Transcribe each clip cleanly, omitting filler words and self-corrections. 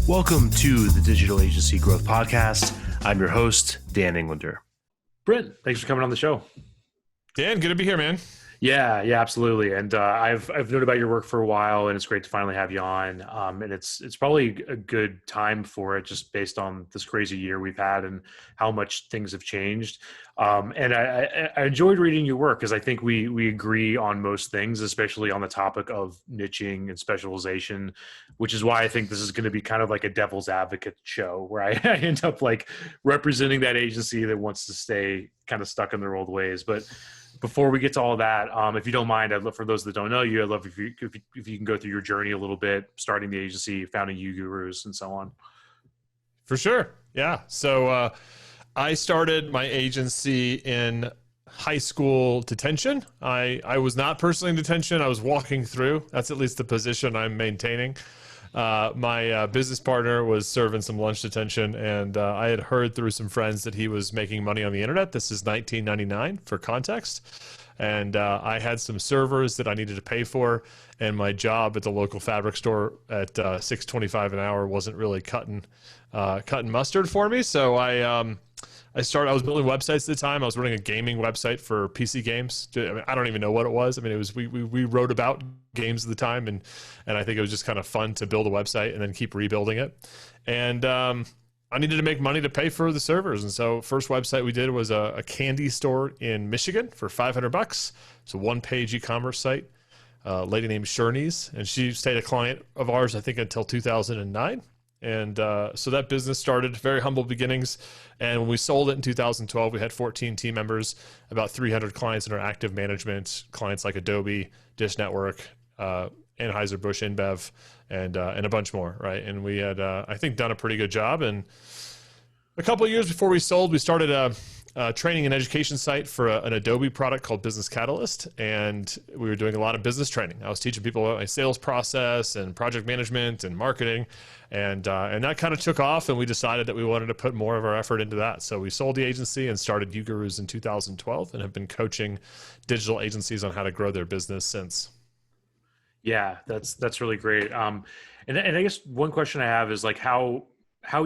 Welcome to the Digital Agency Growth Podcast. I'm your host, Dan Englander. Brent, thanks for coming on the show. Dan, good to be here, man. Yeah, absolutely. And I've known about your work for a while, and it's great to finally have you on. And it's probably a good time for it, just based on this crazy year we've had and how much things have changed. And I enjoyed reading your work because I think we agree on most things, especially on the topic of niching and specialization, which is why I think this is going to be kind of like a devil's advocate show where I end up like representing that agency that wants to stay kind of stuck in their old ways. But before we get to all of that, if you don't mind, I'd love, for those that don't know you, I'd love if you can go through your journey a little bit, starting the agency, founding UGurus, and so on. For sure. Yeah. So I started my agency in high school detention. I was not personally in detention. I was walking through. That's at least the position I'm maintaining. My business partner was serving some lunch detention, and I had heard through some friends that he was making money on the internet. This is 1999 for context. And I had some servers that I needed to pay for, and my job at the local fabric store at $6.25 an hour wasn't really cutting mustard for me. So I was building websites at the time. I was running a gaming website for PC games. I don't even know what it was. I mean, it was we wrote about games at the time, and I think it was just kind of fun to build a website and then keep rebuilding it. And I needed to make money to pay for the servers, and so first website we did was a candy store in Michigan for $500. It's a one-page e-commerce site. A lady named Sherney's, and she stayed a client of ours, I think, until 2009. And so that business started very humble beginnings. And when we sold it in 2012, we had 14 team members, about 300 clients in our active management, clients like Adobe, Dish Network, Anheuser-Busch InBev, and a bunch more, right? And we had, I think, done a pretty good job. And a couple of years before we sold, we started a training and education site for an Adobe product called Business Catalyst, and we were doing a lot of business training. I was teaching people about my sales process and project management and marketing, and that kind of took off, and we decided that we wanted to put more of our effort into that. So we sold the agency and started UGurus in 2012, and have been coaching digital agencies on how to grow their business since. Yeah, that's really great. And I guess one question I have is like how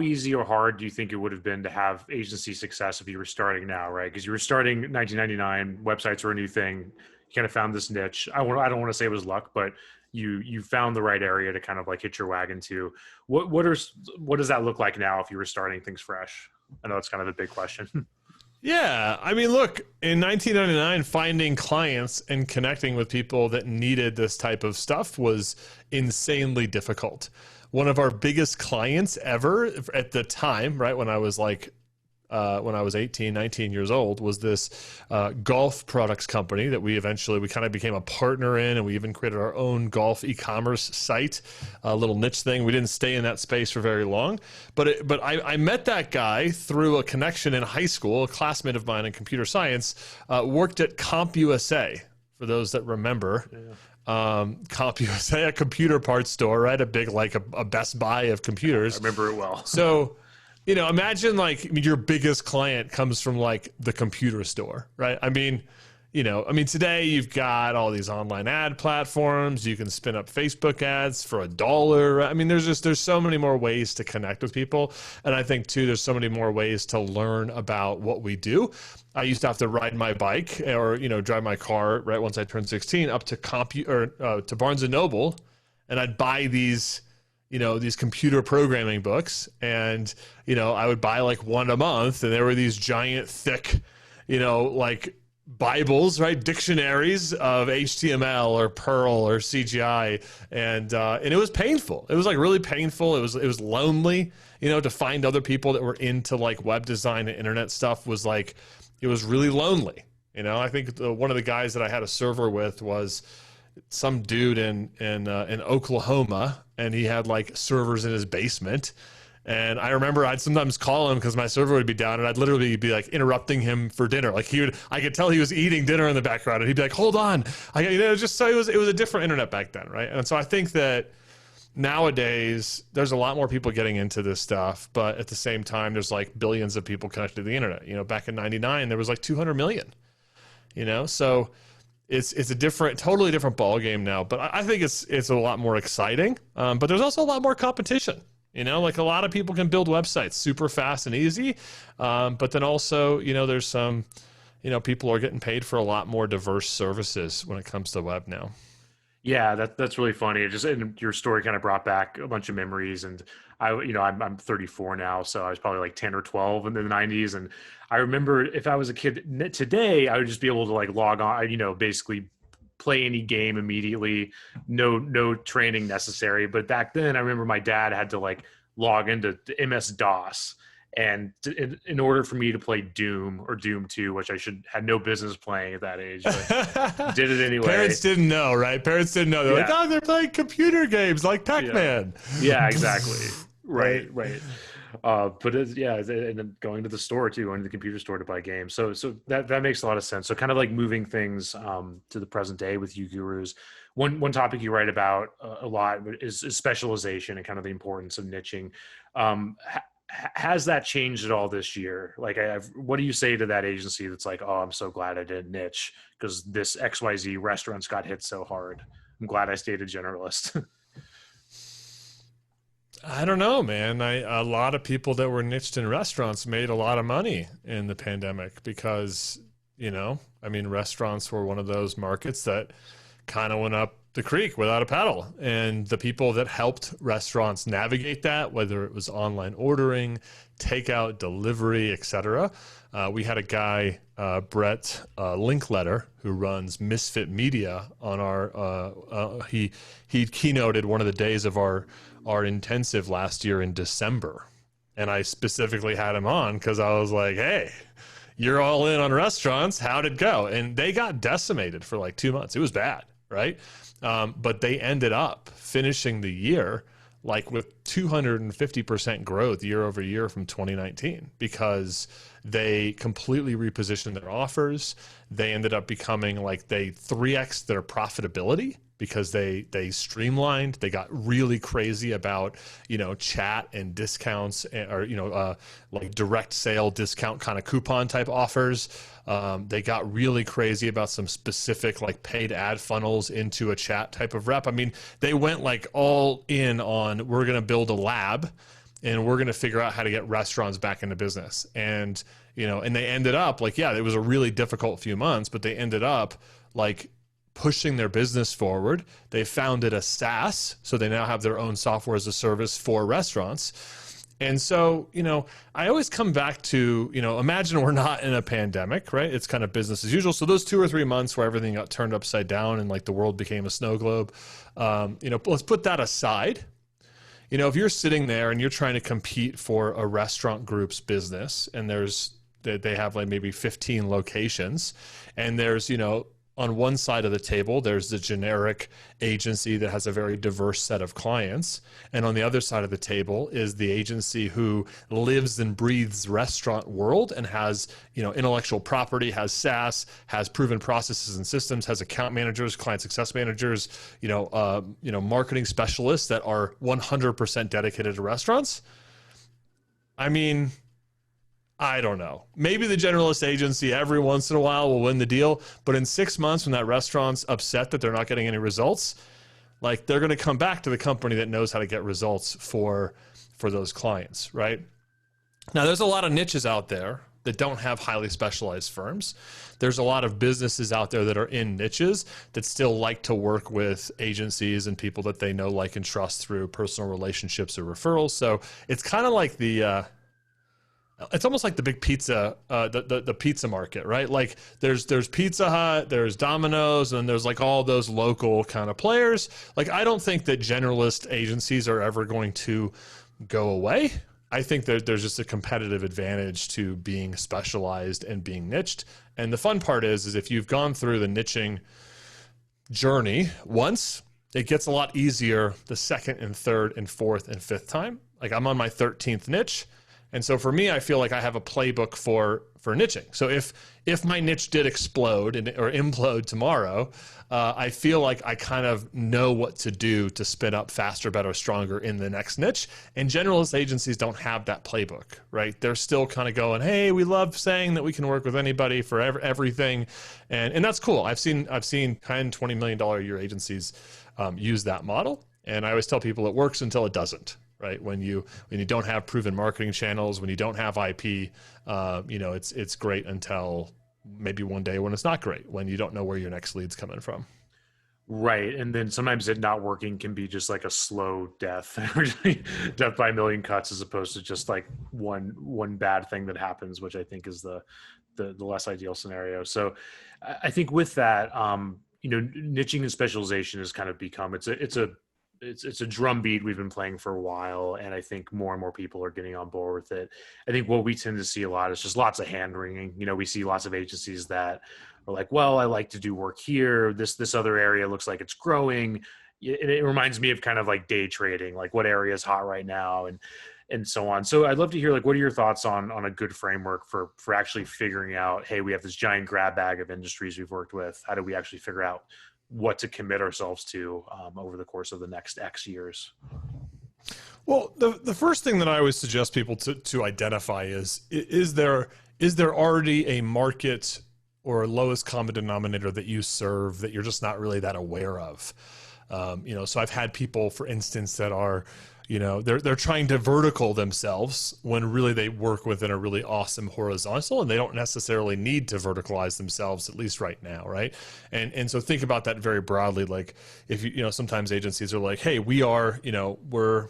easy or hard do you think it would have been to have agency success if you were starting now, right? Because you were starting in 1999, websites were a new thing. You kind of found this niche. I don't want to say it was luck, but you found the right area to kind of like hitch your wagon to. What does that look like now if you were starting things fresh? I know it's kind of a big question. Yeah. I mean, look, in 1999, finding clients and connecting with people that needed this type of stuff was insanely difficult. One of our biggest clients ever at the time, right, when I was 18, 19 years old, was this golf products company that we kind of became a partner in, and we even created our own golf e-commerce site, a little niche thing. We didn't stay in that space for very long, but I met that guy through a connection in high school. A classmate of mine in computer science worked at CompUSA, for those that remember. Yeah. CompUSA, a computer parts store, right? A big, like a Best Buy of computers. I remember it well. So, imagine your biggest client comes from like the computer store, right? I mean, today you've got all these online ad platforms. You can spin up Facebook ads for $1. I mean, there's so many more ways to connect with people. And I think too, there's so many more ways to learn about what we do. I used to have to ride my bike or, drive my car right once I turned 16 up to to Barnes and Noble, and I'd buy these computer programming books, and, I would buy like one a month, and there were these giant thick, like Bibles, right? Dictionaries of HTML or Perl or CGI. And it was painful. It was like really painful. It was lonely, to find other people that were into like web design and internet stuff was like, it was really lonely. I think one of the guys that I had a server with was some dude in Oklahoma, and he had like servers in his basement. And I remember I'd sometimes call him because my server would be down, and I'd literally be like interrupting him for dinner. Like I could tell he was eating dinner in the background, and he'd be like, "Hold on," just so it was a different internet back then, right? And so I think that nowadays there's a lot more people getting into this stuff, but at the same time, there's like billions of people connected to the internet. Back in '99, there was like 200 million. So it's a totally different ball game now. But I think it's a lot more exciting. But there's also a lot more competition. You know, like a lot of people can build websites super fast and easy. But then also, you know, there's some, you know, people are getting paid for a lot more diverse services when it comes to web now. Yeah, that's really funny. It just, and your story kind of brought back a bunch of memories. And I'm 34 now, so I was probably like 10 or 12 in the 90s. And I remember if I was a kid today, I would just be able to like log on, basically play any game immediately, no training necessary. But back then, I remember my dad had to like log into MS DOS, and in order for me to play Doom or Doom 2, which I had no business playing at that age, but did it anyway. Parents didn't know, right? Parents didn't know. They're like, oh, they're playing computer games like Pac-Man. Yeah, exactly. Right. But and then going to the store too, going to the computer store to buy games. So that makes a lot of sense. So kind of like moving things to the present day with you gurus. One topic you write about a lot is specialization and kind of the importance of niching. Has that changed at all this year? Like, what do you say to that agency that's like, oh, I'm so glad I didn't niche because this XYZ restaurants got hit so hard. I'm glad I stayed a generalist. I don't know, man. A lot of people that were niched in restaurants made a lot of money in the pandemic because, you know, I mean, restaurants were one of those markets that kind of went up the creek without a paddle. And the people that helped restaurants navigate that, whether it was online ordering, takeout, delivery, etc. We had a guy, Brent Linkletter, who runs Misfit Media on our, he keynoted one of the days of our intensive last year in December. And I specifically had him on because I was like, hey, you're all in on restaurants. How'd it go? And they got decimated for like 2 months. It was bad, right? But they ended up finishing the year like with 250% growth year over year from 2019 because they completely repositioned their offers. They ended up becoming like they 3x their profitability because they streamlined. They got really crazy about, you know, chat and discounts or, you know, like direct sale discount kind of coupon type offers. They got really crazy about some specific like paid ad funnels into a chat type of rep. I mean, they went like all in on, we're going to build a lab and we're going to figure out how to get restaurants back into business. And, you know, and they ended up like, yeah, it was a really difficult few months, but they ended up like pushing their business forward. They founded a SaaS, so they now have their own software as a service for restaurants. And so, you know, I always come back to, you know, imagine we're not in a pandemic, right? It's kind of business as usual. So those 2 or 3 months where everything got turned upside down and like the world became a snow globe, you know, let's put that aside. You know, if you're sitting there and you're trying to compete for a restaurant group's business and they have like maybe 15 locations and there's, you know, on one side of the table, there's the generic agency that has a very diverse set of clients. And on the other side of the table is the agency who lives and breathes restaurant world and has, you know, intellectual property, has SaaS, has proven processes and systems, has account managers, client success managers, marketing specialists that are 100% dedicated to restaurants. I mean, I don't know. Maybe the generalist agency every once in a while will win the deal, but in 6 months when that restaurant's upset that they're not getting any results, like they're going to come back to the company that knows how to get results for those clients, right? Now, there's a lot of niches out there that don't have highly specialized firms. There's a lot of businesses out there that are in niches that still like to work with agencies and people that they know, like, and trust through personal relationships or referrals. So it's kind of like it's almost like the big pizza, the pizza market, right? Like there's Pizza Hut, there's Domino's, and there's like all those local kind of players. Like, I don't think that generalist agencies are ever going to go away. I think that there's just a competitive advantage to being specialized and being niched. And the fun part is if you've gone through the niching journey once, it gets a lot easier the second and third and fourth and fifth time. Like, I'm on my 13th niche. And so for me, I feel like I have a playbook for niching. So if my niche did explode or implode tomorrow, I feel like I kind of know what to do to spin up faster, better, stronger in the next niche. And generalist agencies don't have that playbook, right? They're still kind of going, hey, we love saying that we can work with anybody for everything. And that's cool. I've seen $10, $20 million a year agencies use that model. And I always tell people it works until it doesn't. right? When you don't have proven marketing channels, when you don't have IP, it's great until maybe one day when it's not great, when you don't know where your next lead's coming from. Right. And then sometimes it not working can be just like a slow death, death by a million cuts, as opposed to just like one bad thing that happens, which I think is the less ideal scenario. So I think with that, niching and specialization has kind of become, it's a drumbeat we've been playing for a while, and I think more and more people are getting on board with it. I think what we tend to see a lot is just lots of hand wringing. We see lots of agencies that are like, well, I like to do work here. This other area looks like it's growing. It reminds me of kind of like day trading, like what area is hot right now, and so on. So I'd love to hear, like, what are your thoughts on a good framework for actually figuring out, hey, we have this giant grab bag of industries we've worked with. How do we actually figure out what to commit ourselves to over the course of the next X years? Well, the first thing that I always suggest people to identify is there already a market or lowest common denominator that you serve that you're just not really that aware of? So I've had people, for instance, that are, they're trying to vertical themselves when really they work within a really awesome horizontal, and they don't necessarily need to verticalize themselves, at least right now, right? And so think about that very broadly. Like if sometimes agencies are like, hey, we're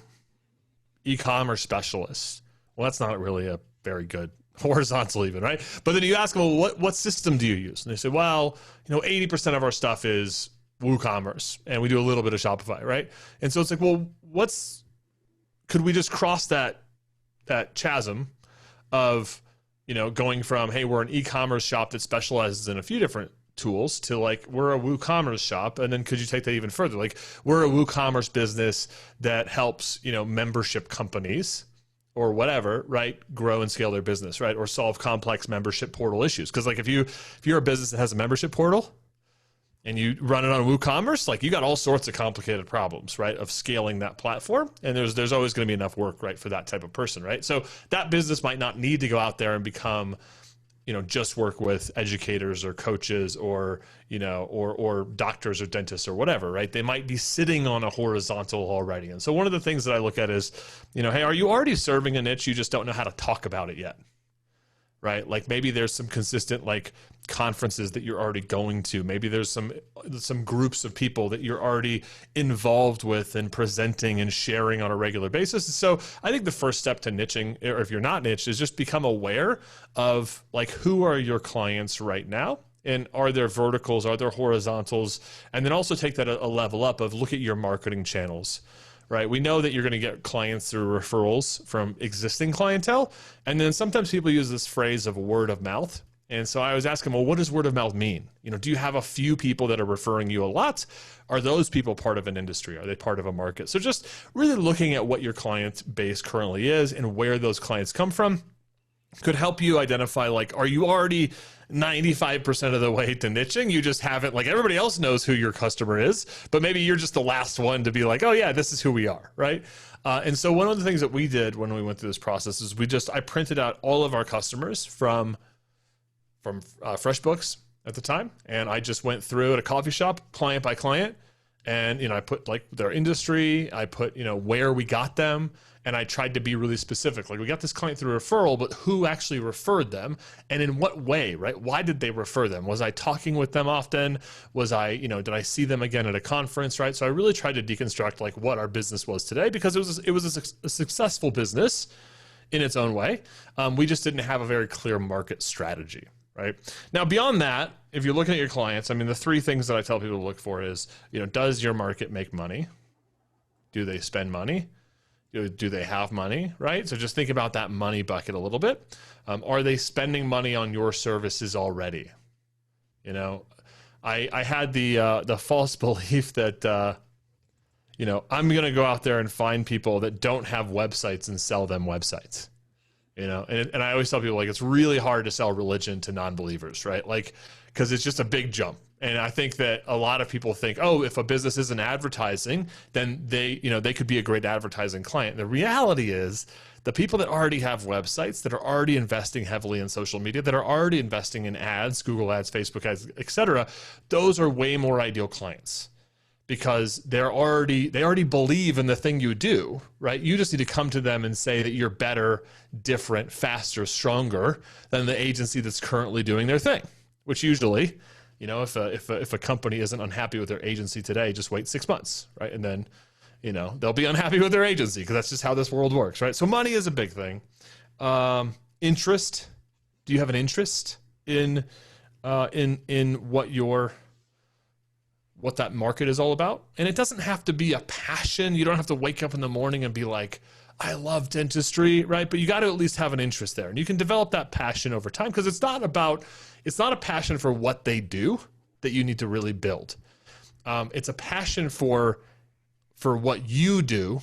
e-commerce specialists. Well, that's not really a very good horizontal even, right? But then you ask them, well, what system do you use? And they say, well, 80% of our stuff is WooCommerce, and we do a little bit of Shopify, right? And so it's like, well, could we just cross that chasm of, going from, hey, we're an e-commerce shop that specializes in a few different tools, to like, we're a WooCommerce shop. And then could you take that even further? Like, we're a WooCommerce business that helps, membership companies or whatever, right, grow and scale their business, right? Or solve complex membership portal issues. Because like if you're a business that has a membership portal and you run it on WooCommerce, like you got all sorts of complicated problems, right, of scaling that platform. And there's always going to be enough work, right, for that type of person, right? So that business might not need to go out there and become, just work with educators or coaches or, or doctors or dentists or whatever, right? They might be sitting on a horizontal already. And so one of the things that I look at is, hey, are you already serving a niche? You just don't know how to talk about it yet, right? Like maybe there's some consistent like conferences that you're already going to. Maybe there's some groups of people that you're already involved with and presenting and sharing on a regular basis. So I think the first step to niching, or if you're not niched, is just become aware of like, who are your clients right now? And are there verticals? Are there horizontals? And then also take that a level up of look at your marketing channels, right? We know that you're going to get clients through referrals from existing clientele. And then sometimes people use this phrase of word of mouth. And so I always ask them, well, what does word of mouth mean? Do you have a few people that are referring you a lot? Are those people part of an industry? Are they part of a market? So just really looking at what your client base currently is and where those clients come from could help you identify, like, are you already 95% of the way to niching? You just haven't, like, everybody else knows who your customer is, but maybe you're just the last one to be like, oh yeah, this is who we are, right? And so one of the things that we did when we went through this process is I printed out all of our customers from FreshBooks at the time. And I just went through at a coffee shop, client by client. And, I put like their industry, I put, where we got them. And I tried to be really specific. Like, we got this client through referral, but who actually referred them and in what way, right? Why did they refer them? Was I talking with them often? Was I, did I see them again at a conference, right? So I really tried to deconstruct like what our business was today, because it was a successful business in its own way. We just didn't have a very clear market strategy. Right now, beyond that, if you're looking at your clients, I mean, the three things that I tell people to look for is, does your market make money? Do they spend money? Do they have money? Right. So just think about that money bucket a little bit. Are they spending money on your services already? I had the false belief that, I'm going to go out there and find people that don't have websites and sell them websites. And I always tell people, like, it's really hard to sell religion to non-believers, right? Like, because it's just a big jump. And I think that a lot of people think, oh, if a business isn't advertising, then they could be a great advertising client. The reality is the people that already have websites, that are already investing heavily in social media, that are already investing in ads, Google ads, Facebook ads, et cetera, those are way more ideal clients. because they already believe in the thing you do, right? You just need to come to them and say that you're better, different, faster, stronger than the agency that's currently doing their thing, which usually, if a company isn't unhappy with their agency today, just wait 6 months, right? And then, they'll be unhappy with their agency, because that's just how this world works, right? So money is a big thing. Interest. Do you have an interest in what that market is all about? And it doesn't have to be a passion. You don't have to wake up in the morning and be like, I love dentistry, right? But you got to at least have an interest there. And you can develop that passion over time, because it's not a passion for what they do that you need to really build. It's a passion for what you do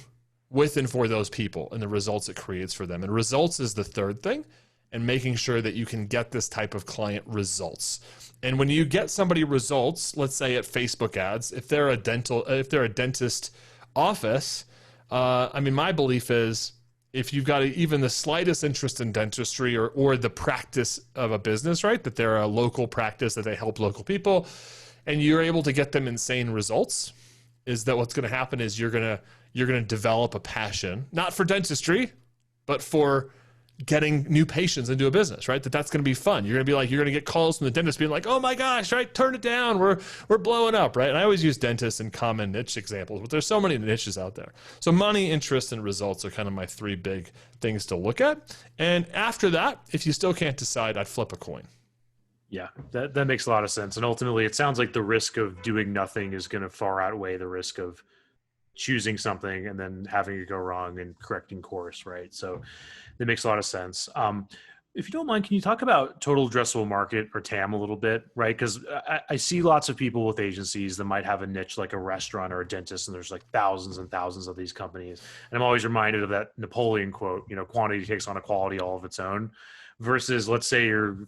with and for those people and the results it creates for them. And results is the third thing, and making sure that you can get this type of client results. And when you get somebody results, let's say at Facebook ads, if they're a dentist office, my belief is, if you've got even the slightest interest in dentistry or the practice of a business, right, that they're a local practice, that they help local people, and you're able to get them insane results, is that what's going to happen is you're going to develop a passion, not for dentistry, but for getting new patients into a business, right? That's going to be fun. You're going to get calls from the dentist being like, oh my gosh, right? Turn it down. We're blowing up, right? And I always use dentists and common niche examples, but there's so many niches out there. So money, interest, and results are kind of my three big things to look at. And after that, if you still can't decide, I'd flip a coin. Yeah, that makes a lot of sense. And ultimately, it sounds like the risk of doing nothing is going to far outweigh the risk of choosing something and then having it go wrong and correcting course, right? So that makes a lot of sense. If you don't mind, can you talk about total addressable market, or TAM, a little bit, right? Because I see lots of people with agencies that might have a niche like a restaurant or a dentist, and there's like thousands and thousands of these companies. And I'm always reminded of that Napoleon quote, quantity takes on a quality all of its own, versus, let's say you're,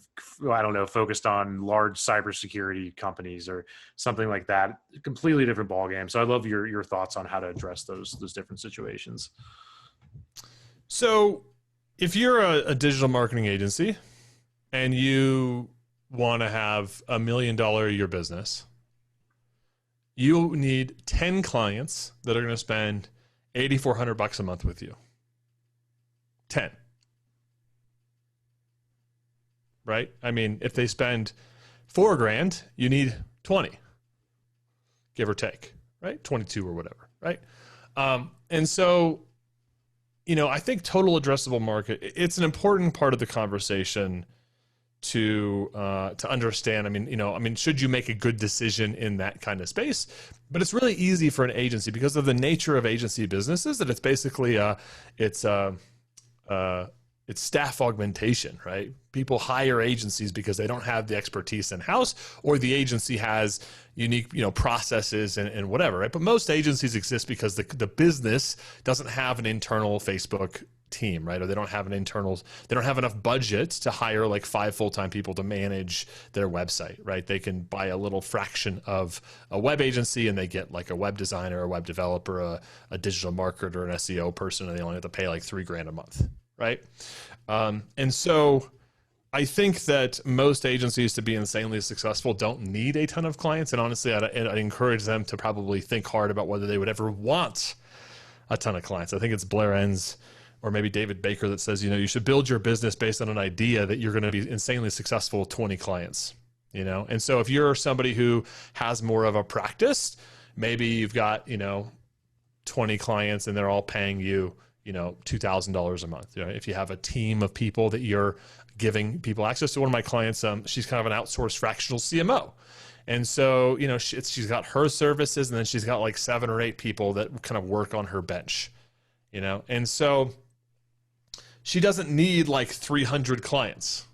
I don't know, focused on large cybersecurity companies or something like that. Completely different ballgame. So I'd love your thoughts on how to address those different situations. So if you're a digital marketing agency and you want to have $1 million a year business, you need 10 clients that are going to spend $8,400 a month with you. 10. Right? I mean, if they spend $4,000, you need 20, give or take, right? 22 or whatever, right? And so, I think total addressable market, it's an important part of the conversation to understand. Should you make a good decision in that kind of space? But it's really easy for an agency, because of the nature of agency businesses, that it's basically it's staff augmentation, right? People hire agencies because they don't have the expertise in-house, or the agency has unique, processes and whatever, right? But most agencies exist because the business doesn't have an internal Facebook team, right? Or they don't have enough budget to hire like 5 full-time people to manage their website, right? They can buy a little fraction of a web agency, and they get like a web designer, a web developer, a digital marketer, an SEO person, and they only have to pay like $3,000 a month. Right. And so I think that most agencies, to be insanely successful, don't need a ton of clients. And honestly, I'd encourage them to probably think hard about whether they would ever want a ton of clients. I think it's Blair Enns or maybe David Baker that says, you should build your business based on an idea that you're going to be insanely successful with 20 clients, And so if you're somebody who has more of a practice, maybe you've got, 20 clients and they're all paying you, $2,000 a month. If you have a team of people that you're giving people access to. One of my clients, she's kind of an outsourced fractional CMO. And so, she's got her services, and then she's got like 7 or 8 people that kind of work on her bench, and so she doesn't need like 300 clients.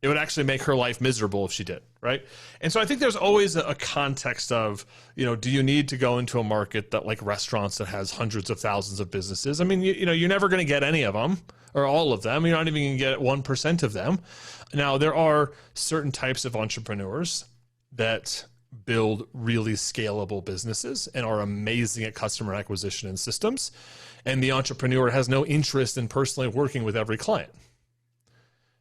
It would actually make her life miserable if she did, right? And so I think there's always a context of, do you need to go into a market that like restaurants that has hundreds of thousands of businesses? I mean, you're never going to get any of them or all of them. You're not even going to get 1% of them. Now, there are certain types of entrepreneurs that build really scalable businesses and are amazing at customer acquisition and systems. And the entrepreneur has no interest in personally working with every client.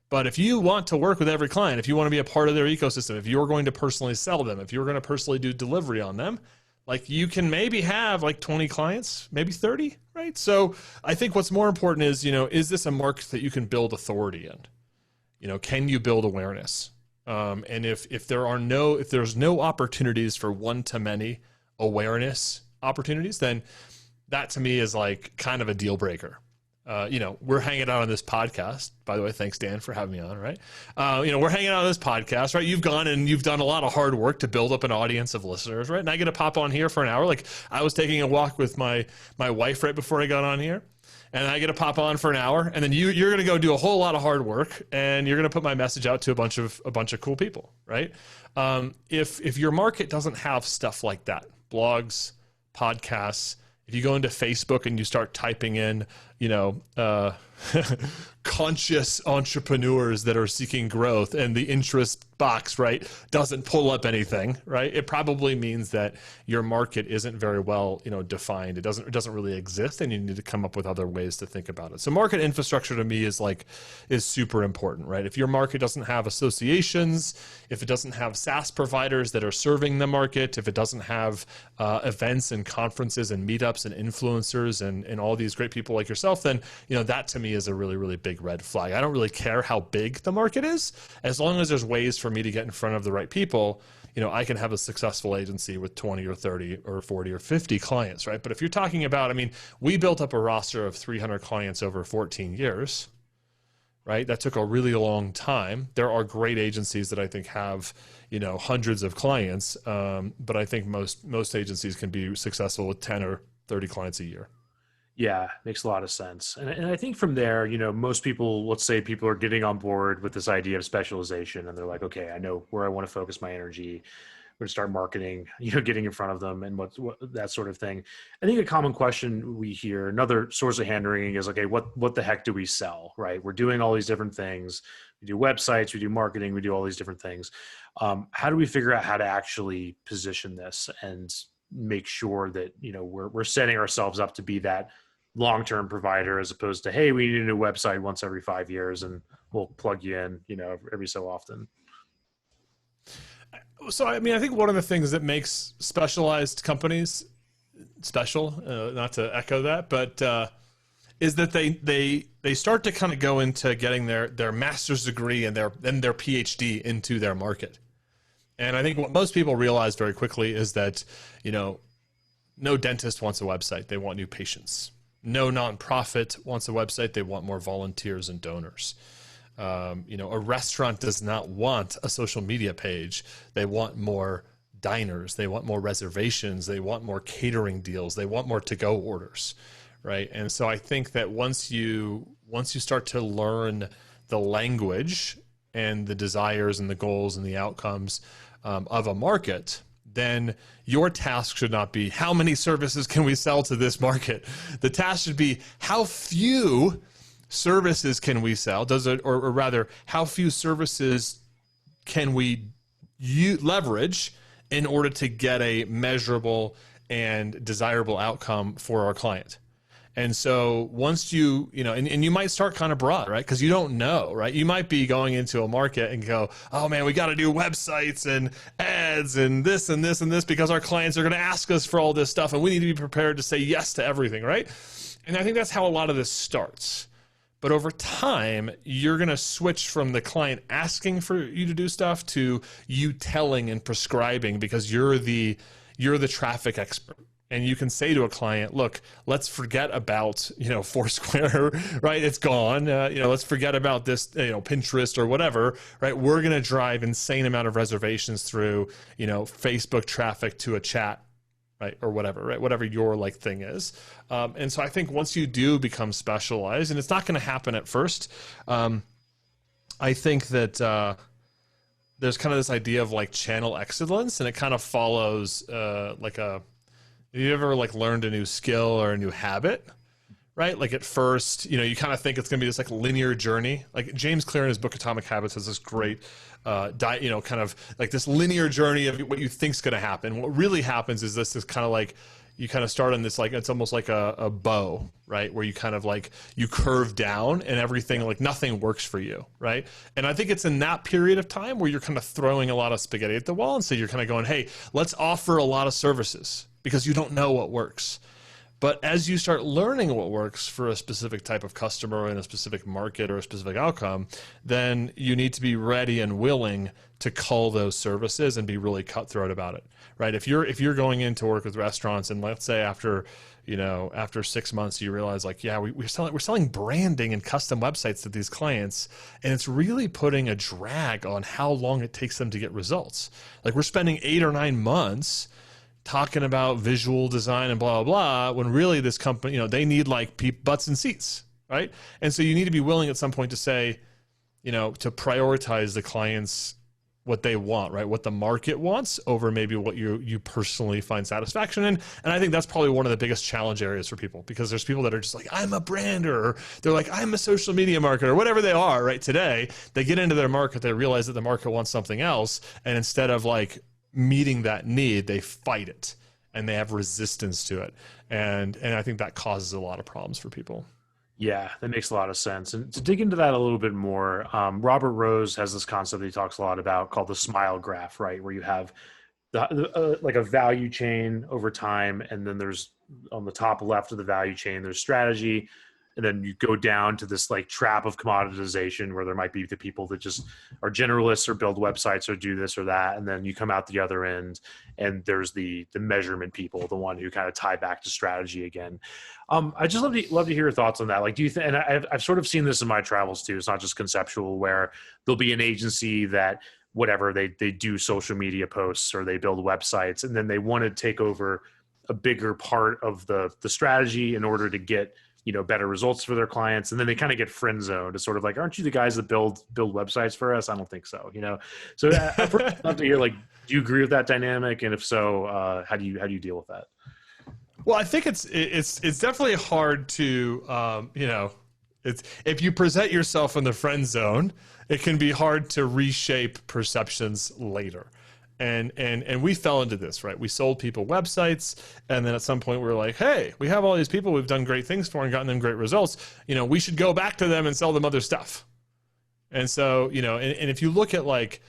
But if you want to work with every client, if you want to be a part of their ecosystem, if you're going to personally sell them, if you're going to personally do delivery on them, Like you can maybe have like 20 clients, maybe 30, right? So I think what's more important is, is this a market that you can build authority in? Can you build awareness? And if there's no opportunities for one-to-many awareness opportunities, then that to me is like kind of a deal breaker. We're hanging out on this podcast, by the way. Thanks, Dan, for having me on. Right. We're hanging out on this podcast, right? You've gone and you've done a lot of hard work to build up an audience of listeners, right? And I get to pop on here for an hour. Like I was taking a walk with my wife right before I got on here, and I get to pop on for an hour, and then you're going to go do a whole lot of hard work, and you're going to put my message out to a bunch of cool people, right? If your market doesn't have stuff like that, blogs, podcasts, if you go into Facebook and you start typing in, conscious entrepreneurs that are seeking growth, and the interest box, right, doesn't pull up anything, right? It probably means that your market isn't very well, defined. It doesn't really exist, and you need to come up with other ways to think about it. So market infrastructure to me is super important, right? If your market doesn't have associations, if it doesn't have SaaS providers that are serving the market, if it doesn't have events and conferences and meetups and influencers and all these great people like yourself, then that to me is a really, really big red flag. I don't really care how big the market is, as long as there's ways for me to get in front of the right people. I can have a successful agency with 20 or 30 or 40 or 50 clients, right? But if you're talking about, we built up a roster of 300 clients over 14 years, right? That took a really long time. There are great agencies that I think have, hundreds of clients, but I think most agencies can be successful with 10 or 30 clients a year. Yeah, makes a lot of sense. And I think from there, most people, let's say people are getting on board with this idea of specialization, and they're like, okay, I know where I want to focus my energy. I'm going to start marketing, getting in front of them and what that sort of thing. I think a common question we hear, another source of hand wringing is, okay, what the heck do we sell, right? We're doing all these different things. We do websites, we do marketing, we do all these different things. How do we figure out how to actually position this and make sure that, we're setting ourselves up to be that long-term provider, as opposed to, hey, we need a new website once every 5 years and we'll plug you in, every so often. So, I think one of the things that makes specialized companies special, not to echo that, but is that they start to kind of go into getting their master's degree and their PhD into their market. And I think what most people realize very quickly is that, no dentist wants a website. They want new patients. No nonprofit wants a website. They want more volunteers and donors. A restaurant does not want a social media page. They want more diners. They want more reservations. They want more catering deals. They want more to-go orders, right? And so I think that once you start to learn the language and the desires and the goals and the outcomes of a market, then your task should not be how many services can we sell to this market. The task should be how few services can we sell? Or rather, how few services can we leverage in order to get a measurable and desirable outcome for our client? And so once and you might start kind of broad, right? Because you don't know, right? You might be going into a market and go, oh man, we got to do websites and ads and this and this and this because our clients are going to ask us for all this stuff and we need to be prepared to say yes to everything, right? And I think that's how a lot of this starts. But over time, you're going to switch from the client asking for you to do stuff to you telling and prescribing because you're the traffic expert. And you can say to a client, look, let's forget about, Foursquare, right? It's gone. Let's forget about this, Pinterest or whatever, right? We're going to drive insane amount of reservations through, Facebook traffic to a chat, right? Or whatever, right? Whatever your thing is. And so I think once you do become specialized, and it's not going to happen at first, I think that there's kind of this idea of channel excellence, and it kind of follows have you ever learned a new skill or a new habit, right? At first, you kind of think it's going to be this linear journey. James Clear in his book Atomic Habits has this great, kind of this linear journey of what you think's going to happen. What really happens is this is kind of you kind of start on this it's almost like a bow, right? Where you kind of you curve down and everything nothing works for you, right? And I think it's in that period of time where you're kind of throwing a lot of spaghetti at the wall, and so you're kind of going, hey, let's offer a lot of services. because you don't know what works. But as you start learning what works for a specific type of customer in a specific market or a specific outcome, then you need to be ready and willing to cull those services and be really cutthroat about it, right? If you're going in to work with restaurants, and let's say after 6 months you realize like, yeah, we're selling branding and custom websites to these clients, and it's really putting a drag on how long it takes them to get results. Like, we're spending 8 or 9 months talking about visual design and blah, blah, blah, when really this company, they need like butts and seats, right? And so you need to be willing at some point to say, to prioritize the clients, what they want, right? What the market wants over maybe what you personally find satisfaction in. And I think that's probably one of the biggest challenge areas for people, because there's people that are just like, I'm a brander, or they're like, I'm a social media marketer, or whatever they are, right? Today, they get into their market, they realize that the market wants something else. And instead of like meeting that need, they fight it and they have resistance to it. And I think that causes a lot of problems for people. Yeah, that makes a lot of sense. And to dig into that a little bit more, Robert Rose has this concept that he talks a lot about called the smile graph, right? Where you have like a value chain over time, and then there's on the top left of the value chain, there's strategy, and then you go down to this like trap of commoditization where there might be the people that just are generalists or build websites or do this or that. And then you come out the other end and there's the measurement people, the one who kind of tie back to strategy again. I just love to hear your thoughts on that. Like, do you think, and I've sort of seen this in my travels too. It's not just conceptual, where there'll be an agency that whatever they do social media posts or they build websites, and then they want to take over a bigger part of the strategy in order to get better results for their clients. And then they kind of get friend zoned. It's sort of like, aren't you the guys that build websites for us? I don't think so. So I'd love to hear, like, do you agree with that dynamic? And if so, how do you deal with that? Well, I think it's definitely hard to, it's, if you present yourself in the friend zone, it can be hard to reshape perceptions later. And we fell into this, right? We sold people websites, and then at some point we were like, hey, we have all these people we've done great things for and gotten them great results. We should go back to them and sell them other stuff. And so, and if you look at like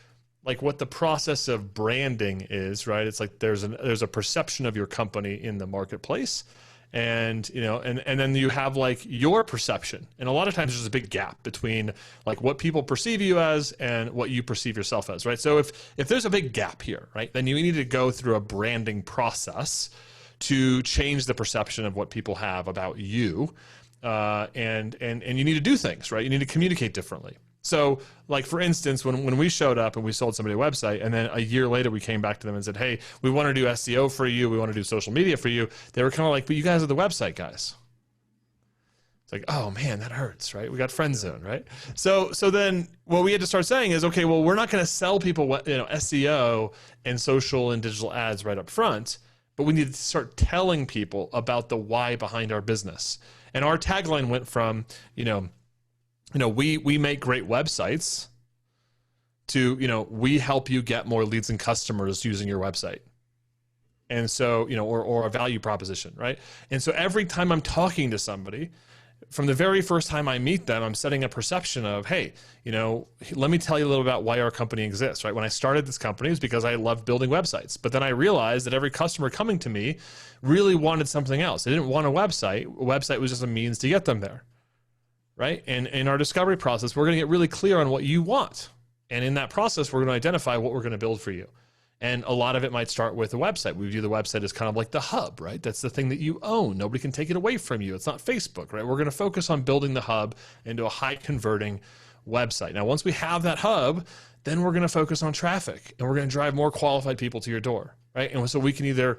what the process of branding is, right? It's like there's a perception of your company in the marketplace. And, and then you have like your perception. And a lot of times there's a big gap between like what people perceive you as and what you perceive yourself as, right? So if there's a big gap here, right, then you need to go through a branding process to change the perception of what people have about you. And you need to do things, right? You need to communicate differently. So like, for instance, when we showed up and we sold somebody a website, and then a year later we came back to them and said, hey, we want to do SEO for you, we want to do social media for you, they were kind of like, but you guys are the website guys. It's like, oh man, that hurts, right? We got friend zone, right? So then what we had to start saying is, okay, well, we're not going to sell people SEO and social and digital ads right up front, but we need to start telling people about the why behind our business. And our tagline went from, we make great websites to, we help you get more leads and customers using your website. And so, or a value proposition, right? And so every time I'm talking to somebody, from the very first time I meet them, I'm setting a perception of, hey, let me tell you a little about why our company exists, right? When I started this company, it was because I loved building websites. But then I realized that every customer coming to me really wanted something else. They didn't want a website. A website was just a means to get them there. Right? And in our discovery process, we're going to get really clear on what you want. And in that process, we're going to identify what we're going to build for you. And a lot of it might start with a website. We view the website as kind of like the hub, right? That's the thing that you own. Nobody can take it away from you. It's not Facebook, right? We're going to focus on building the hub into a high converting website. Now, once we have that hub, then we're going to focus on traffic, and we're going to drive more qualified people to your door, right? And so we can either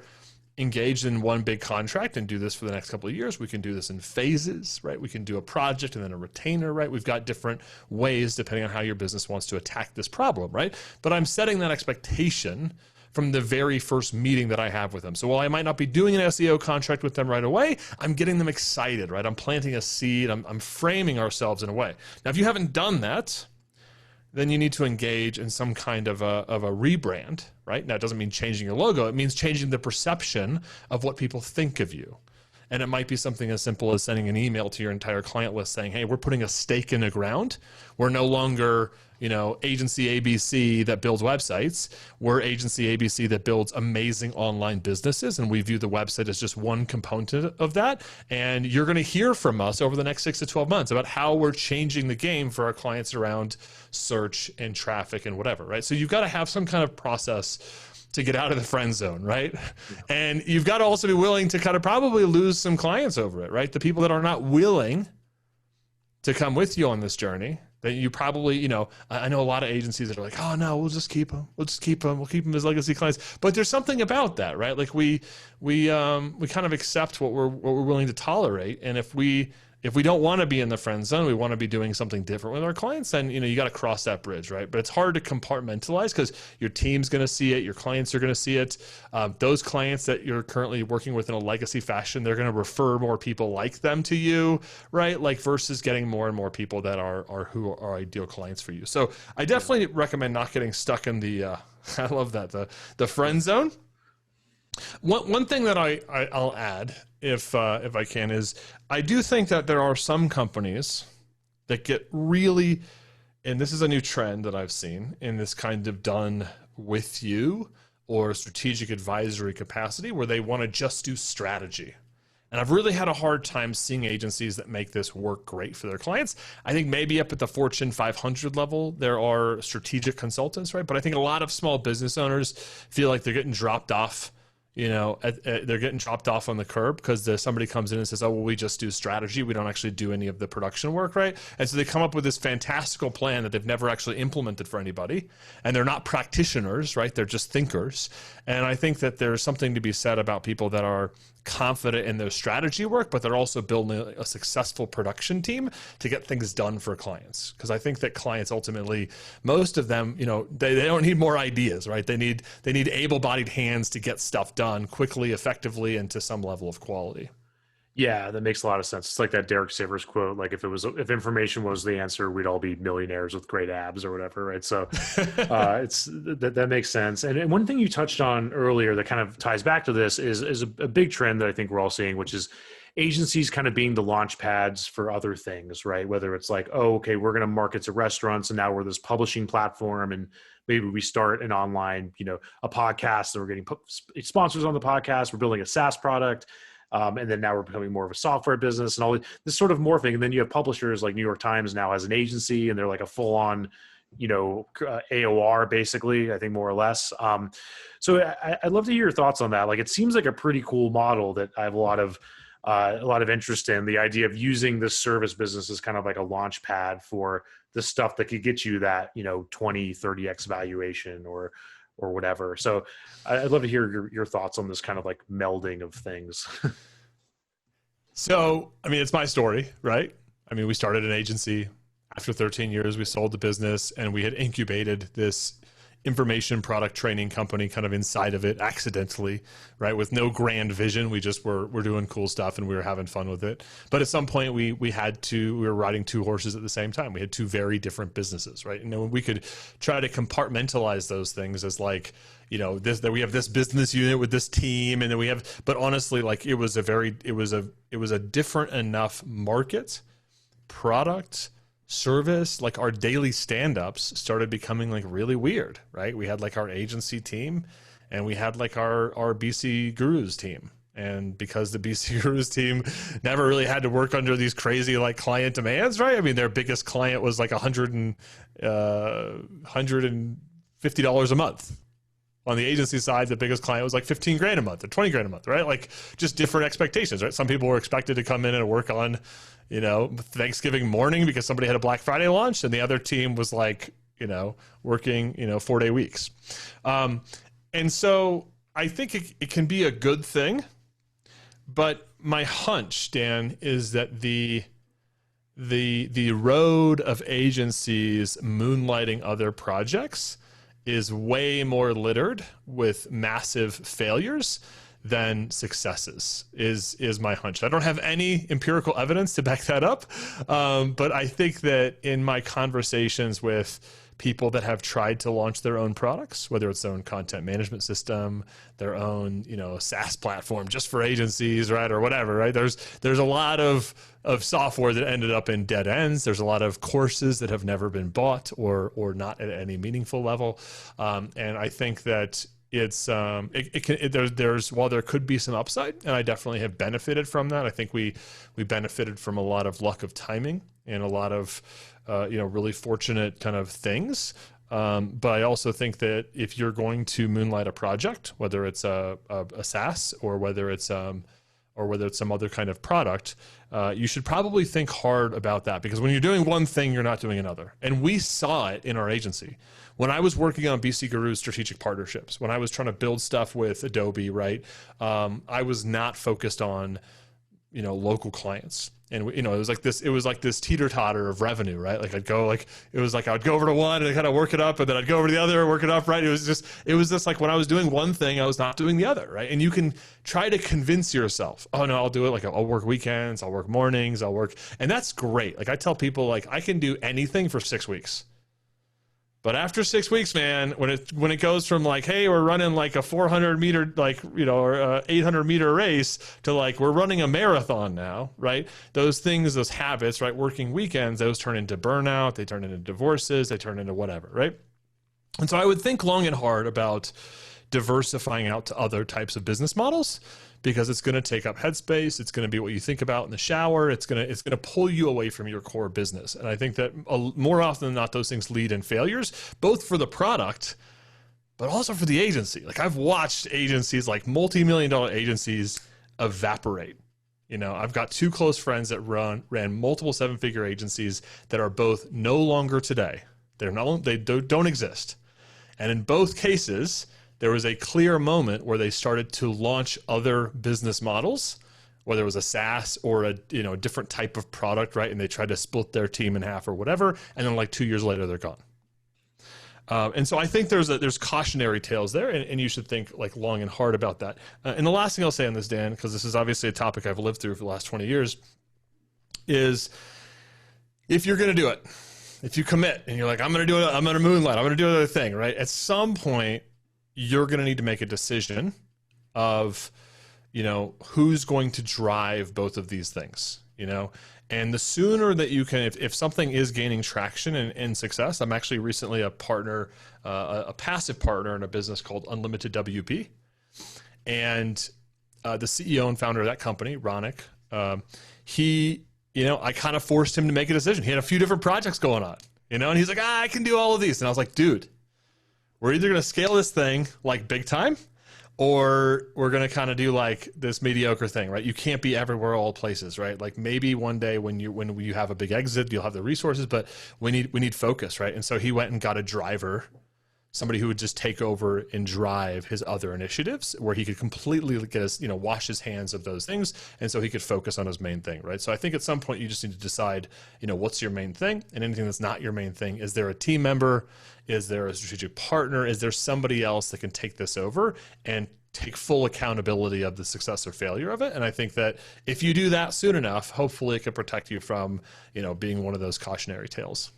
engaged in one big contract and do this for the next couple of years. We can do this in phases, right? We can do a project and then a retainer, right? We've got different ways depending on how your business wants to attack this problem, right? But I'm setting that expectation from the very first meeting that I have with them. So while I might not be doing an SEO contract with them right away, I'm getting them excited, right? I'm planting a seed. I'm framing ourselves in a way. Now, if you haven't done that, then you need to engage in some kind of a rebrand, right? Now, it doesn't mean changing your logo. It means changing the perception of what people think of you. And it might be something as simple as sending an email to your entire client list saying, hey, we're putting a stake in the ground. We're no longer, agency ABC that builds websites. We're agency ABC that builds amazing online businesses. And we view the website as just one component of that. And you're going to hear from us over the next 6 to 12 months about how we're changing the game for our clients around search and traffic and whatever, right? So you've got to have some kind of process to get out of the friend zone, right? Yeah. And you've got to also be willing to kind of probably lose some clients over it, right? The people that are not willing to come with you on this journey, that you probably, I know a lot of agencies that are like, oh no, we'll just keep them. We'll keep them as legacy clients. But there's something about that, right? Like we kind of accept what we're willing to tolerate. And if we don't want to be in the friend zone, we want to be doing something different with our clients, then, you got to cross that bridge, right? But it's hard to compartmentalize because your team's going to see it, your clients are going to see it. Those clients that you're currently working with in a legacy fashion, they're going to refer more people like them to you, right? Like versus getting more and more people that are who are ideal clients for you. So I definitely recommend not getting stuck in the, I love that, the friend zone. One thing that I'll add, if I can, is I do think that there are some companies that get really, and this is a new trend that I've seen in this kind of done with you or strategic advisory capacity, where they want to just do strategy. And I've really had a hard time seeing agencies that make this work great for their clients. I think maybe up at the Fortune 500 level, there are strategic consultants, right? But I think a lot of small business owners feel like they're getting dropped off. They're getting dropped off on the curb because somebody comes in and says, oh, well, we just do strategy. We don't actually do any of the production work, right? And so they come up with this fantastical plan that they've never actually implemented for anybody. And they're not practitioners, right? They're just thinkers. And I think that there's something to be said about people that are confident in their strategy work, but they're also building a successful production team to get things done for clients. Because I think that clients ultimately, most of them, they don't need more ideas, right? They need able-bodied hands to get stuff done quickly, effectively, and to some level of quality. Yeah, that makes a lot of sense. It's like that Derek Sivers quote, like if information was the answer, we'd all be millionaires with great abs or whatever, right? So that makes sense. And one thing you touched on earlier that kind of ties back to this is a big trend that I think we're all seeing, which is agencies kind of being the launch pads for other things, right? Whether it's like, oh, okay, we're going to market to restaurants and now we're this publishing platform, and maybe we start an online, a podcast, and we're getting sponsors on the podcast. We're building a SaaS product. And then now we're becoming more of a software business and all this sort of morphing. And then you have publishers like New York Times now has an agency, and they're like a full on, AOR basically, I think more or less. So I'd love to hear your thoughts on that. Like, it seems like a pretty cool model that I have a lot of interest in, the idea of using this service business as kind of like a launch pad for the stuff that could get you that, 20, 30x valuation or whatever. So I'd love to hear your thoughts on this kind of like melding of things. So, it's my story, right? We started an agency. After 13 years, we sold the business, and we had incubated this information product training company kind of inside of it accidentally, right? With no grand vision. We just were doing cool stuff and we were having fun with it. But at some point we were riding two horses at the same time. We had two very different businesses, right? And we could try to compartmentalize those things as like, that we have this business unit with this team, and then we have, but honestly, like it was a different enough market, product, service. Like our daily stand-ups started becoming like really weird, right? We had like our agency team, and we had like our BC Gurus team. And because the BC Gurus team never really had to work under these crazy like client demands, right? Their biggest client was like $150 a month. On the agency side, the biggest client was like 15 grand a month or 20 grand a month, right? Like just different expectations, right? Some people were expected to come in and work on, Thanksgiving morning because somebody had a Black Friday launch, and the other team was like, working, 4-day weeks. And so I think it can be a good thing, but my hunch, Dan, is that the road of agencies moonlighting other projects is way more littered with massive failures than successes is my hunch. I don't have any empirical evidence to back that up. But I think that in my conversations with people that have tried to launch their own products, whether it's their own content management system, their own, SaaS platform just for agencies, right? Or whatever, right? There's a lot of software that ended up in dead ends. There's a lot of courses that have never been bought or not at any meaningful level. And I think that there's while there could be some upside, and I definitely have benefited from that. I think we benefited from a lot of luck of timing and a lot of really fortunate kind of things. But I also think that if you're going to moonlight a project, whether it's a SaaS or whether it's some other kind of product, you should probably think hard about that, because when you're doing one thing, you're not doing another. And we saw it in our agency. When I was working on BC Guru's strategic partnerships, when I was trying to build stuff with Adobe, right, I was not focused on, local clients. And it was like this teeter-totter of revenue, right? Like I'd go over to one and kind of work it up, and then I'd go over to the other and work it up, right? It was just like when I was doing one thing, I was not doing the other, right? And you can try to convince yourself, oh no, I'll do it. Like I'll work weekends, I'll work mornings, and that's great. Like I tell people, like I can do anything for 6 weeks. But after 6 weeks, man, when it goes from like, hey, we're running like a 400 meter, or 800 meter race to like, we're running a marathon now, right? Those things, those habits, right? Working weekends, those turn into burnout. They turn into divorces. They turn into whatever, right? And so I would think long and hard about diversifying out to other types of business models, because it's going to take up headspace. It's going to be what you think about in the shower. It's going to pull you away from your core business. And I think that more often than not, those things lead in failures, both for the product, but also for the agency. Like I've watched agencies, like multi-million-dollar agencies, evaporate. I've got two close friends that ran multiple seven-figure agencies that are both no longer today. They don't exist. And in both cases, there was a clear moment where they started to launch other business models, whether it was a SaaS or a different type of product, right? And they tried to split their team in half or whatever, and then like 2 years later, they're gone. And so I think there's cautionary tales there, and you should think like long and hard about that. And the last thing I'll say on this, Dan, because this is obviously a topic I've lived through for the last 20 years, is if you're going to do it, if you commit and you're like, I'm going to do it, I'm going to moonlight, I'm going to do another thing, right? At some point, you're going to need to make a decision of, who's going to drive both of these things, and the sooner that you can, if something is gaining traction and success. I'm actually recently a partner, a passive partner in a business called Unlimited WP. And the CEO and founder of that company, Ronick, I kind of forced him to make a decision. He had a few different projects going on, and he's like, I can do all of these. And I was like, dude, we're either going to scale this thing like big time, or we're going to kind of do like this mediocre thing, right? You can't be everywhere, all places, right? Like maybe one day when you have a big exit, you'll have the resources, but we need focus, right? And so he went and got a driver, somebody who would just take over and drive his other initiatives, where he could completely get his, wash his hands of those things. And so he could focus on his main thing, right? So I think at some point you just need to decide, what's your main thing, and anything that's not your main thing. Is there a team member? Is there a strategic partner? Is there somebody else that can take this over and take full accountability of the success or failure of it? And I think that if you do that soon enough, hopefully it can protect you from, being one of those cautionary tales.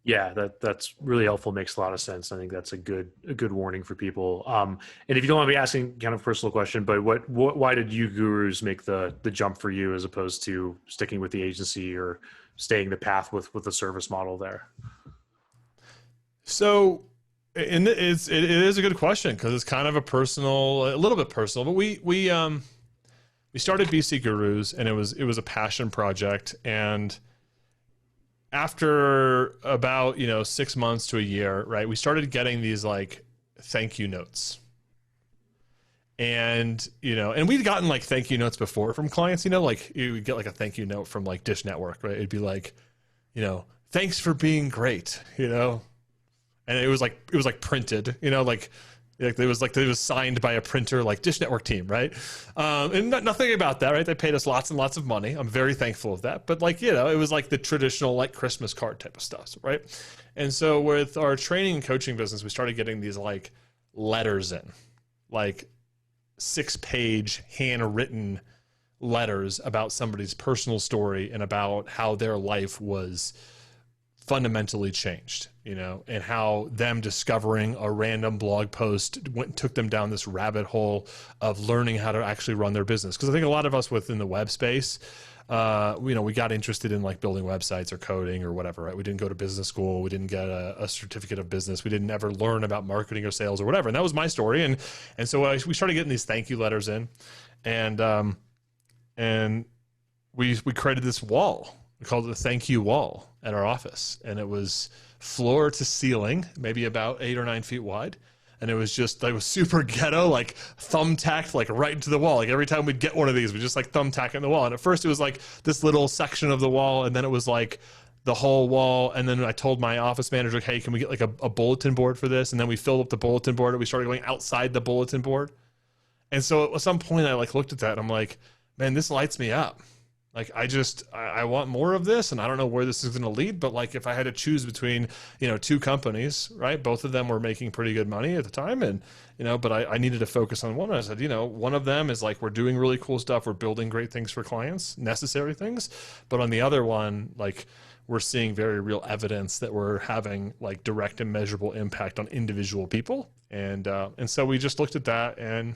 Yeah, that's really helpful. Makes a lot of sense. I think that's a good warning for people. And if you don't want to be asking kind of a personal question, but why did you gurus make the jump for you as opposed to sticking with the agency or staying the path with the service model there? So, and it is a good question, because it's kind of a little bit personal, but we started BC Gurus, and it was a passion project. And after about 6 months to a year, right, we started getting these like thank you notes, and and we'd gotten like thank you notes before from clients. Like you would get like a thank you note from like Dish Network, right? It'd be like, thanks for being great, and it was like printed, like it was signed by a printer, like Dish Network team, right? And nothing about that, right? They paid us lots and lots of money. I'm very thankful of that. But it was like the traditional like Christmas card type of stuff, right? And so with our training and coaching business, we started getting these like letters in, like 6-page handwritten letters about somebody's personal story and about how their life was fundamentally changed, and how them discovering a random blog post took them down this rabbit hole of learning how to actually run their business. Because I think a lot of us within the web space, we got interested in like building websites or coding or whatever, right? We didn't go to business school. We didn't get a certificate of business. We didn't ever learn about marketing or sales or whatever. And that was my story. And so we started getting these thank you letters in, and we created this wall. We called it the thank you wall at our office. And it was floor to ceiling, maybe about 8 or 9 feet wide. And it was super ghetto, like thumbtacked, like right into the wall. Like every time we'd get one of these, we just like thumbtack in the wall. And at first it was like this little section of the wall. And then it was like the whole wall. And then I told my office manager, hey, can we get like a bulletin board for this? And then we filled up the bulletin board and we started going outside the bulletin board. And so at some point I like looked at that and I'm like, man, this lights me up. Like, I want more of this, and I don't know where this is going to lead, but like if I had to choose between, 2 companies, right? Both of them were making pretty good money at the time. And, but I needed to focus on one. I said, one of them is like, we're doing really cool stuff. We're building great things for clients, necessary things. But on the other one, like we're seeing very real evidence that we're having like direct and measurable impact on individual people. And so we just looked at that, and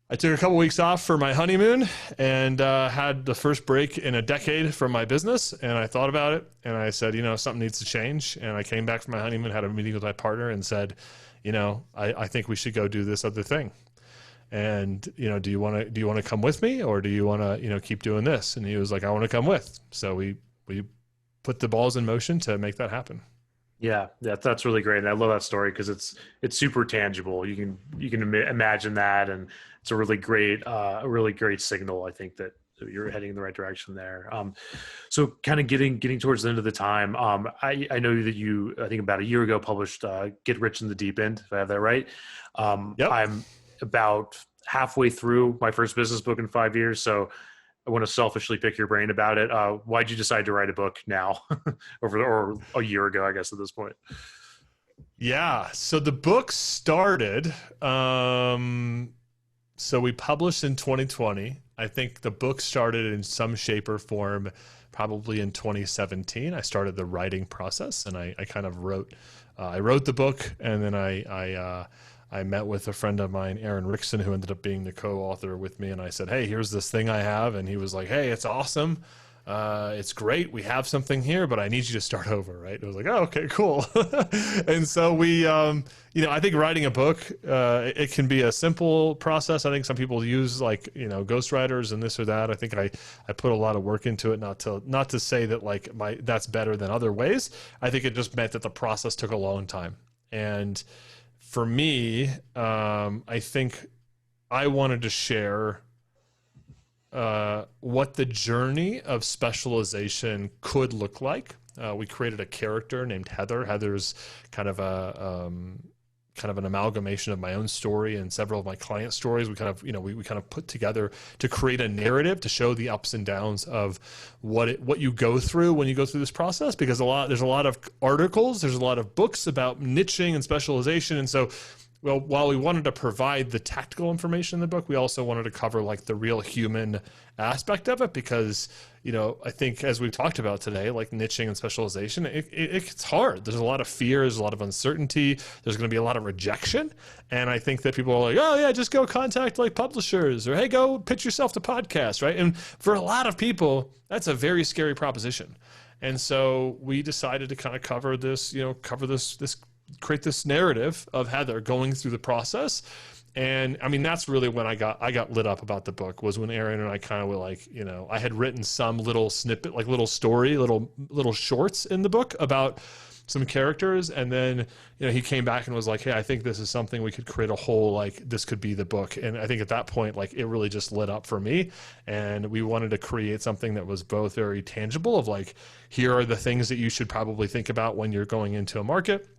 I took a couple weeks off for my honeymoon and had the first break in a decade from my business. And I thought about it and I said, something needs to change. And I came back from my honeymoon, had a meeting with my partner and said, I think we should go do this other thing. And, do you want to come with me, or do you want to, keep doing this? And he was like, I want to come with. So we put the balls in motion to make that happen. Yeah, that's really great. And I love that story because it's super tangible. You can imagine that, and it's a really great signal. I think that you're heading in the right direction there. So kind of getting towards the end of the time, I know that you, I think about a year ago, published Get Rich in the Deep End, if I have that right. Yep. I'm about halfway through my first business book in 5 years. So I want to selfishly pick your brain about it. Why'd you decide to write a book now or a year ago, I guess, at this point? Yeah. So the book started, so we published in 2020. I think the book started in some shape or form probably in 2017. I started the writing process, and I kind of wrote the book, and then I met with a friend of mine, Aaron Rickson, who ended up being the co-author with me. And I said, hey, here's this thing I have. And he was like, hey, it's awesome. It's great. We have something here, but I need you to start over. Right. I was like, oh, okay, cool. And so we, I think writing a book, it can be a simple process. I think some people use like, ghostwriters and this or that. I think I put a lot of work into it, not to say that like that's better than other ways. I think it just meant that the process took a long time. And for me, I think I wanted to share what the journey of specialization could look like. We created a character named Heather. Heather's kind of an amalgamation of my own story and several of my client stories. We kind of put together to create a narrative to show the ups and downs of what you go through when you go through this process, because there's a lot of articles, there's a lot of books about niching and specialization. And so, well, while we wanted to provide the tactical information in the book, we also wanted to cover like the real human aspect of it, because, I think as we've talked about today, like niching and specialization, it's hard. There's a lot of fear. There's a lot of uncertainty. There's going to be a lot of rejection. And I think that people are like, oh yeah, just go contact like publishers, or hey, go pitch yourself to podcasts, right? And for a lot of people, that's a very scary proposition. And so we decided to kind of cover this, create this narrative of Heather going through the process. And I mean, that's really when I got lit up about the book, was when Aaron and I kind of were like, I had written some little snippet, like little story, little shorts in the book about some characters. And then, he came back and was like, hey, I think this is something we could create a whole, like, this could be the book. And I think at that point, like, it really just lit up for me. And we wanted to create something that was both very tangible, of like, here are the things that you should probably think about when you're going into a market,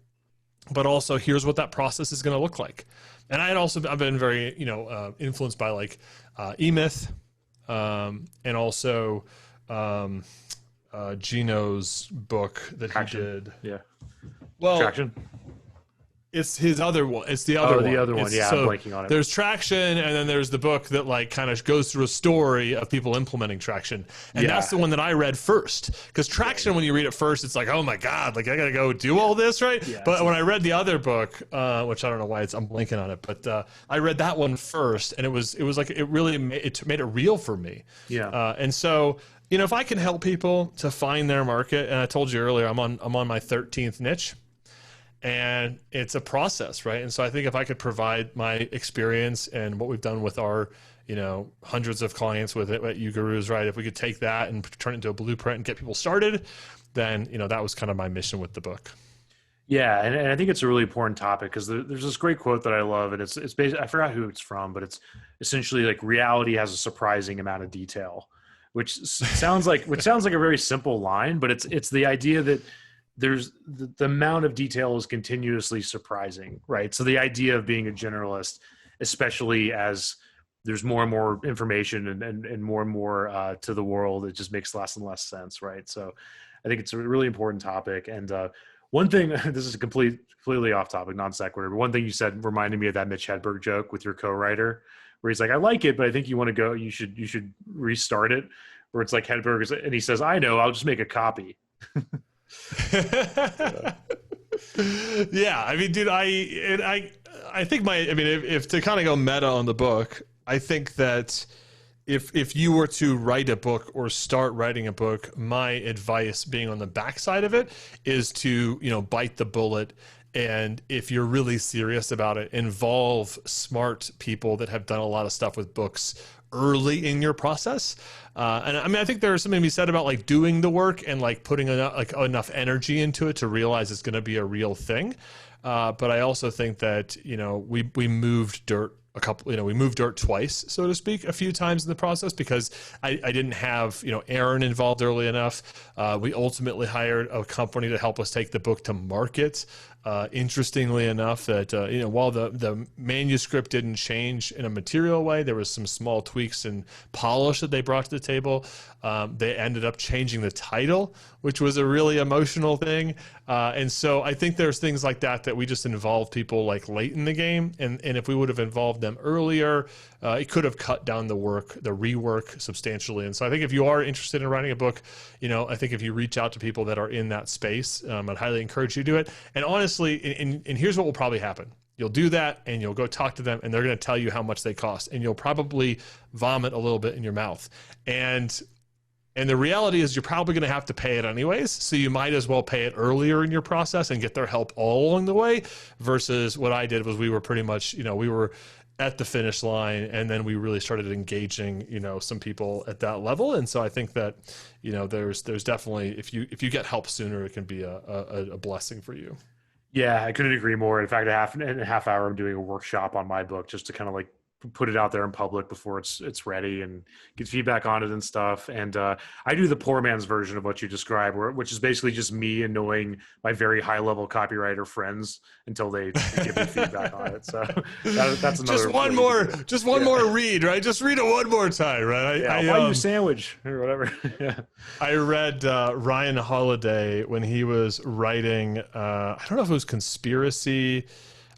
but also here's what that process is going to look like. And I've been very, influenced by like E-Myth, and also Gino's book that Traction. he did. Yeah. Well, Traction. It's his other one. It's the other Oh, one. the other one. It's, Yeah, I'm so blanking on it. there's Traction, and then there's the book that like kind of goes through a story of people implementing Traction, and that's the one that I read first. Because Traction, when you read it first, it's like, oh my god, like I gotta go do all this, right? Yeah, but when I read the other book, which I don't know why I'm blanking on it, but I read that one first, and it was like it really made it real for me. Yeah. And so, you know, if I can help people to find their market, and I told you earlier, I'm on my 13th niche. And it's a process, right? And so I think if I could provide my experience and what we've done with our, you know, hundreds of clients with it at YouGurus, right? If we could take that and turn it into a blueprint and get people started, then, you know, that was kind of my mission with the book. Yeah, and I think it's a really important topic because there's this great quote that I love, and it's basically, I forgot who it's from, but it's essentially like reality has a surprising amount of detail, which sounds like a very simple line, but it's the idea that there's the amount of detail is continuously surprising, right? So the idea of being a generalist, especially as there's more and more information and more to the world, it just makes less and less sense, right? So I think it's a really important topic. And one thing, this is completely off topic, non sequitur, but one thing you said reminded me of that Mitch Hedberg joke with your co-writer, where he's like, I like it, but I think you want to go, you should restart it. Where it's like Hedberg and he says, I know, I'll just make a copy. Yeah, I mean, dude, I think if to kind of go meta on the book, I think that if you were to write a book or start writing a book, my advice being on the backside of it is to, you know, bite the bullet. And if you're really serious about it, involve smart people that have done a lot of stuff with books early in your process. And I mean, I think there's something to be said about like doing the work and like putting enough energy into it to realize it's going to be a real thing. But I also think that, you know, we moved dirt we moved dirt twice, so to speak, a few times in the process because I didn't have, you know, Aaron involved early enough. We ultimately hired a company to help us take the book to market. Interestingly enough, that you know, while the manuscript didn't change in a material way, there was some small tweaks and polish that they brought to the table. They ended up changing the title, which was a really emotional thing. And so I think there's things like that we just involve people like late in the game, and if we would have involved them earlier, it could have cut down the rework substantially. And so I think if you are interested in writing a book, you know, I think if you reach out to people that are in that space, I'd highly encourage you to do it. And honestly, and here's what will probably happen. You'll do that and you'll go talk to them and they're going to tell you how much they cost, and you'll probably vomit a little bit in your mouth. And the reality is you're probably going to have to pay it anyways. So you might as well pay it earlier in your process and get their help all along the way, versus what I did was we were pretty much, you know, we were at the finish line and then we really started engaging, you know, some people at that level. And so I think that, you know, there's definitely, if you get help sooner, it can be a blessing for you. Yeah, I couldn't agree more. In fact, in a half hour, I'm doing a workshop on my book just to kind of like put it out there in public before it's ready and get feedback on it and stuff. And I do the poor man's version of what you described, which is basically just me annoying my very high level copywriter friends until they give me feedback on it. So that's another. Just one more read, right? Just read it one more time, right? I'll buy you a sandwich or whatever. Yeah. I read Ryan Holiday when he was writing. I don't know if it was conspiracy.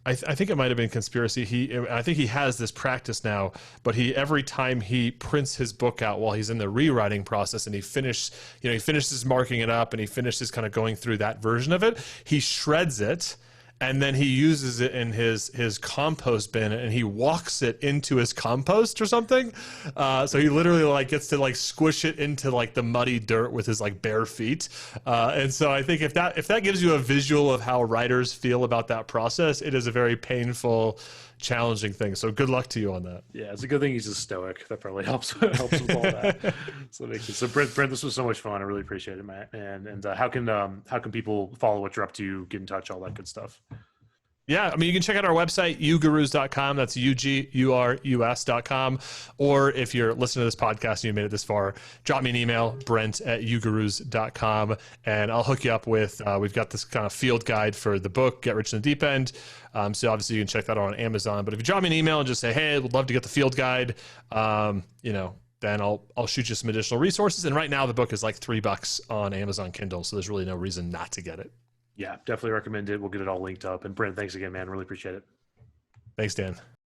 I think it might have been conspiracy. I think he has this practice now, but every time he prints his book out while he's in the rewriting process and he finishes marking it up and he finishes kind of going through that version of it, he shreds it. And then he uses it in his compost bin and he walks it into his compost or something. So he literally like gets to like squish it into like the muddy dirt with his like bare feet. And so I think if that gives you a visual of how writers feel about that process, it is a very painful, challenging thing. So good luck to you on that. Yeah, it's a good thing he's a stoic. That probably helps with all that. So Brent, this was so much fun. I really appreciate it, Matt. And how can people follow what you're up to, get in touch, all that good stuff? Yeah, I mean, you can check out our website, yougurus.com. That's UGURUS.com. Or if you're listening to this podcast and you made it this far, drop me an email, Brent@yougurus.com, and I'll hook you up with, we've got this kind of field guide for the book, Get Rich in the Deep End. So obviously you can check that out on Amazon. But if you drop me an email and just say, hey, I would love to get the field guide, then I'll shoot you some additional resources. And right now the book is like $3 on Amazon Kindle. So there's really no reason not to get it. Yeah, definitely recommend it. We'll get it all linked up. And Brent, thanks again, man. Really appreciate it. Thanks, Dan.